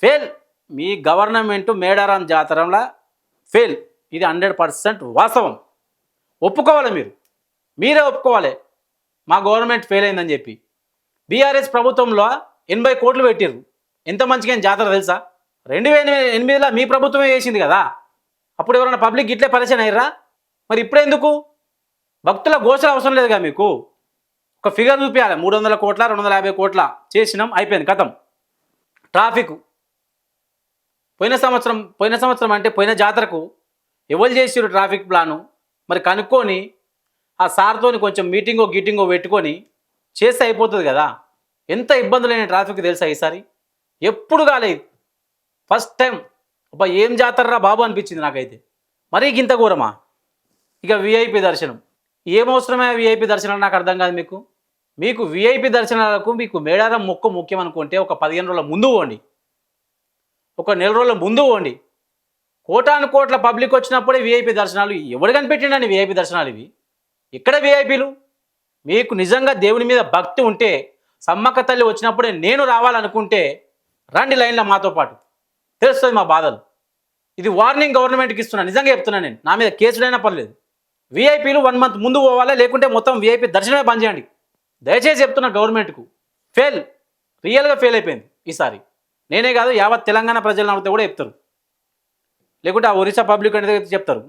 Fail. మీ government Medaram జాతరలో fail. ఇది 100% వాస్తవం. ఒప్పుకోవాలి మీరు. మీరే ఒప్పుకోవాలి మా గవర్నమెంట్ ఫెయిల్ అయిందని చెప్పి. బీఆర్ఎస్ ప్రభుత్వంలో 80 కోట్లు పెట్టిర్రు. ఎంత మంచిగా జాతర తెలుసా? 2008లో మీ ప్రభుత్వమే చేసింది కదా. అప్పుడు ఎవరైనా పబ్లిక్ ఇట్లే పరిచయం అయ్యారా? మరి ఇప్పుడెందుకు? భక్తుల గోచర అవసరం లేదుగా మీకు. ఒక ఫిగర్ చూపించాలి. 300 కోట్ల 250 కోట్ల చేసినాం, అయిపోయింది, కథం. ట్రాఫిక్ పోయిన సంవత్సరం అంటే పోయిన జాతరకు ఎవరు చేసిరు ట్రాఫిక్ ప్లాను? మరి కనుక్కొని ఆ సార్తోని కొంచెం మీటింగో పెట్టుకొని చేస్తే అయిపోతుంది కదా. ఎంత ఇబ్బందులైన ట్రాఫిక్ తెలుసా ఈసారి? ఎప్పుడు కాలేదు, ఫస్ట్ టైం. అబ్బా ఏం జాతరరా బాబు అనిపించింది నాకైతే. మరీ గింత ఘోరమా? ఇక విఐపి దర్శనం. ఏమవసరమే విఐపి దర్శనాలు నాకు అర్థం కాదు. మీకు విఐపి దర్శనాలకు మీకు మేడారం మొక్కు ముఖ్యం అనుకుంటే ఒక 15 రోజుల ముందు పోండి, ఒక నెల రోజుల ముందు పోండి. కోటాను కోట్ల పబ్లిక్ వచ్చినప్పుడే విఐపి దర్శనాలు. ఎవడు కనిపెట్టిండని విఐపి దర్శనాలు ఇవి? ఇక్కడ విఐపీలు? మీకు నిజంగా దేవుని మీద భక్తి ఉంటే, సమ్మక్క తల్లి వచ్చినప్పుడే నేను రావాలనుకుంటే రండి లైన్లో మాతో పాటు, తెలుస్తుంది మా బాధలు. ఇది వార్నింగ్ గవర్నమెంట్కి ఇస్తున్నా, నిజంగా చెప్తున్నా నేను. నా మీద కేసులైనా పర్లేదు. విఐపీలు 1 మంత్ ముందు పోవాలి, లేకుంటే మొత్తం విఐపి దర్శనమే బంద్ చేయండి. దయచేసి చెప్తున్నా గవర్నమెంట్కు. ఫెయిల్, రియల్గా ఫెయిల్ అయిపోయింది ఈసారి. నేనే కాదు, యావత్ తెలంగాణ ప్రజలను అడిగితే కూడా చెప్తారు, లేకుంటే ఆ ఒరిస్సా పబ్లిక్ అనేది చెప్తారు.